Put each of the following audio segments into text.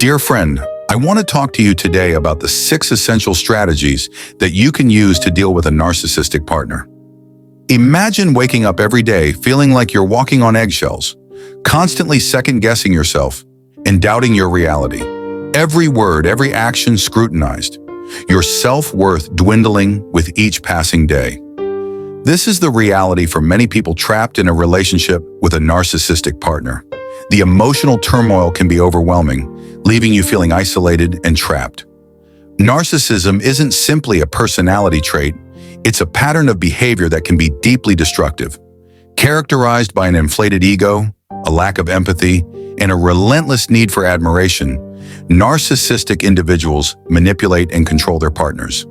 Dear friend, I want to talk to you today about the 6 essential strategies that you can use to deal with a narcissistic partner. Imagine waking up every day feeling like you're walking on eggshells, constantly second-guessing yourself and doubting your reality. Every word, every action scrutinized, your self-worth dwindling with each passing day. This is the reality for many people trapped in a relationship with a narcissistic partner. The emotional turmoil can be overwhelming, leaving you feeling isolated and trapped. Narcissism isn't simply a personality trait, it's a pattern of behavior that can be deeply destructive. Characterized by an inflated ego, a lack of empathy, and a relentless need for admiration, narcissistic individuals manipulate and control their partners.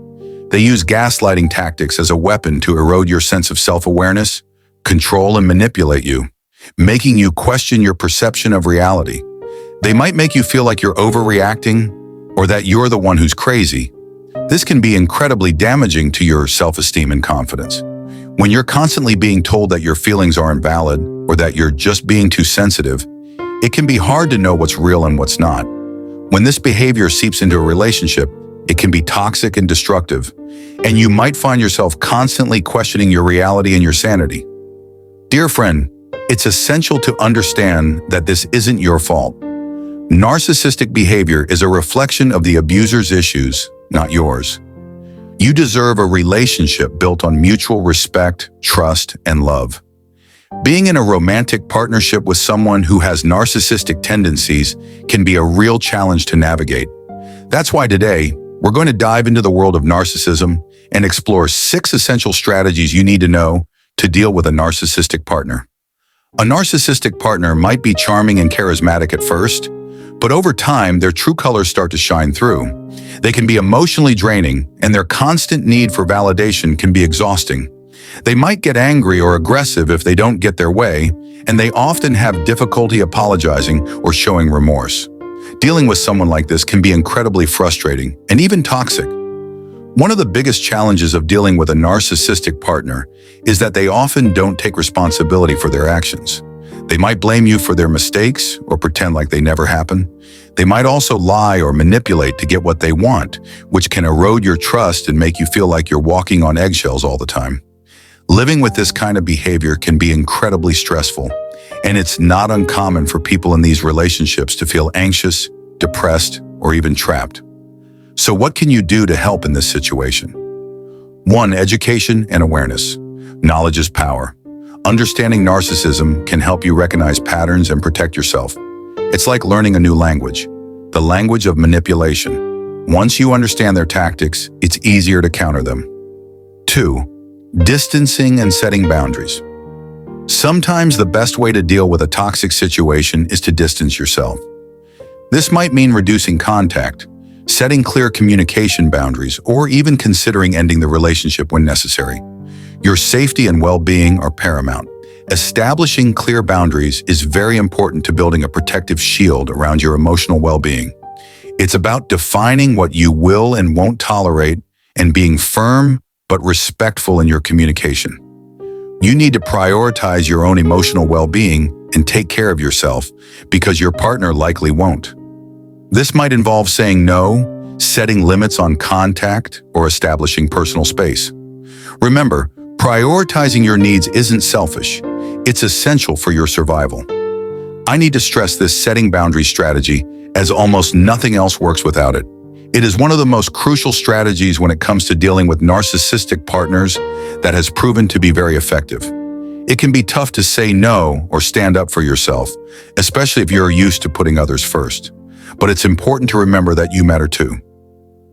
They use gaslighting tactics as a weapon to erode your sense of self-awareness, control and manipulate you, making you question your perception of reality. They might make you feel like you're overreacting or that you're the one who's crazy. This can be incredibly damaging to your self-esteem and confidence. When you're constantly being told that your feelings aren't valid or that you're just being too sensitive, it can be hard to know what's real and what's not. When this behavior seeps into a relationship, it can be toxic and destructive, and you might find yourself constantly questioning your reality and your sanity. Dear friend, it's essential to understand that this isn't your fault. Narcissistic behavior is a reflection of the abuser's issues, not yours. You deserve a relationship built on mutual respect, trust, and love. Being in a romantic partnership with someone who has narcissistic tendencies can be a real challenge to navigate. That's why today, we're going to dive into the world of narcissism and explore 6 essential strategies you need to know to deal with a narcissistic partner. A narcissistic partner might be charming and charismatic at first, but over time, their true colors start to shine through. They can be emotionally draining, and their constant need for validation can be exhausting. They might get angry or aggressive if they don't get their way, and they often have difficulty apologizing or showing remorse. Dealing with someone like this can be incredibly frustrating and even toxic. One of the biggest challenges of dealing with a narcissistic partner is that they often don't take responsibility for their actions. They might blame you for their mistakes or pretend like they never happened. They might also lie or manipulate to get what they want, which can erode your trust and make you feel like you're walking on eggshells all the time. Living with this kind of behavior can be incredibly stressful, and it's not uncommon for people in these relationships to feel anxious, depressed, or even trapped. So what can you do to help in this situation? 1. Education and awareness. Knowledge is power. Understanding narcissism can help you recognize patterns and protect yourself. It's like learning a new language, the language of manipulation. Once you understand their tactics, it's easier to counter them. 2. Distancing and setting boundaries. Sometimes the best way to deal with a toxic situation is to distance yourself. This might mean reducing contact, setting clear communication boundaries, or even considering ending the relationship when necessary. Your safety and well-being are paramount. Establishing clear boundaries is very important to building a protective shield around your emotional well-being. It's about defining what you will and won't tolerate and being firm but respectful in your communication. You need to prioritize your own emotional well-being and take care of yourself because your partner likely won't. This might involve saying no, setting limits on contact, or establishing personal space. Remember, prioritizing your needs isn't selfish. It's essential for your survival. I need to stress this setting boundary strategy, as almost nothing else works without it. It is one of the most crucial strategies when it comes to dealing with narcissistic partners that has proven to be very effective. It can be tough to say no or stand up for yourself, especially if you're used to putting others first. But it's important to remember that you matter too.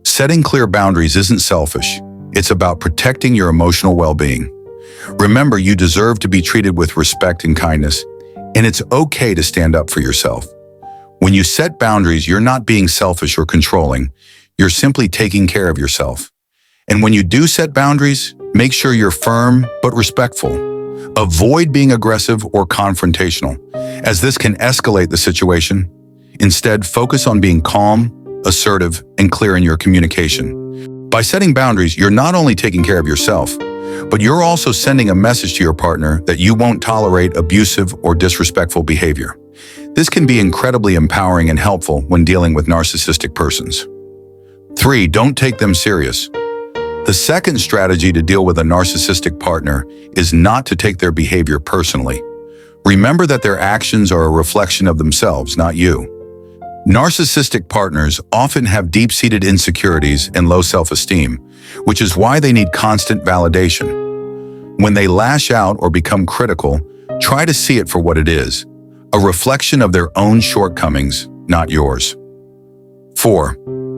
Setting clear boundaries isn't selfish. It's about protecting your emotional well-being. Remember, you deserve to be treated with respect and kindness, and it's okay to stand up for yourself. When you set boundaries, you're not being selfish or controlling. You're simply taking care of yourself. And when you do set boundaries, make sure you're firm but respectful. Avoid being aggressive or confrontational, as this can escalate the situation. Instead, focus on being calm, assertive, and clear in your communication. By setting boundaries, you're not only taking care of yourself, but you're also sending a message to your partner that you won't tolerate abusive or disrespectful behavior. This can be incredibly empowering and helpful when dealing with narcissistic persons. 3. Don't take them serious. The second strategy to deal with a narcissistic partner is not to take their behavior personally. Remember that their actions are a reflection of themselves, not you. Narcissistic partners often have deep-seated insecurities and low self-esteem, which is why they need constant validation. When they lash out or become critical, try to see it for what it is, a reflection of their own shortcomings, not yours. 4.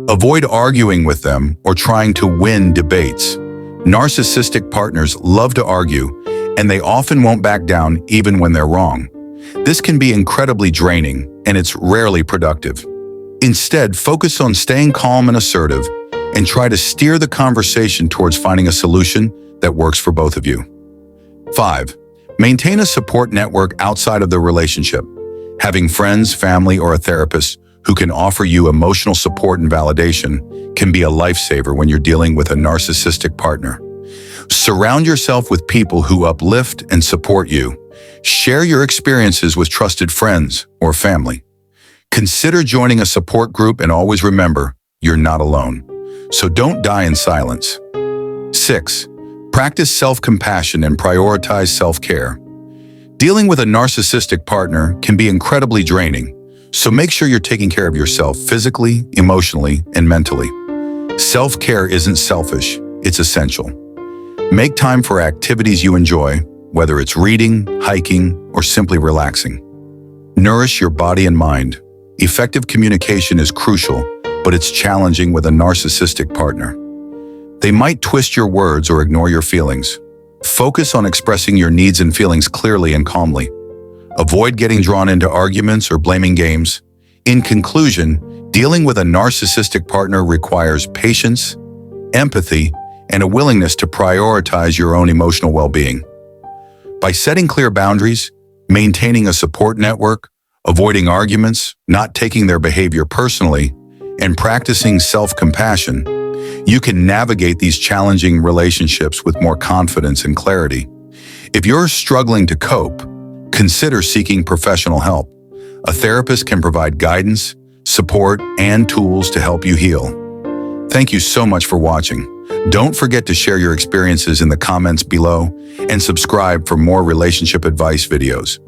Avoid arguing with them or trying to win debates. Narcissistic partners love to argue, and they often won't back down even when they're wrong. This can be incredibly draining, and it's rarely productive. Instead, focus on staying calm and assertive, and try to steer the conversation towards finding a solution that works for both of you. 5. Maintain a support network outside of the relationship. Having friends, family, or a therapist who can offer you emotional support and validation can be a lifesaver when you're dealing with a narcissistic partner. Surround yourself with people who uplift and support you. Share your experiences with trusted friends or family. Consider joining a support group, and always remember, you're not alone. So don't die in silence. 6. Practice self-compassion and prioritize self-care. Dealing with a narcissistic partner can be incredibly draining, so make sure you're taking care of yourself physically, emotionally, and mentally. Self-care isn't selfish, it's essential. Make time for activities you enjoy, whether it's reading, hiking, or simply relaxing. Nourish your body and mind. Effective communication is crucial, but it's challenging with a narcissistic partner. They might twist your words or ignore your feelings. Focus on expressing your needs and feelings clearly and calmly. Avoid getting drawn into arguments or blaming games. In conclusion, dealing with a narcissistic partner requires patience, empathy, and a willingness to prioritize your own emotional well-being. By setting clear boundaries, maintaining a support network, avoiding arguments, not taking their behavior personally, and practicing self-compassion, you can navigate these challenging relationships with more confidence and clarity. If you're struggling to cope, consider seeking professional help. A therapist can provide guidance, support, and tools to help you heal. Thank you so much for watching. Don't forget to share your experiences in the comments below and subscribe for more relationship advice videos.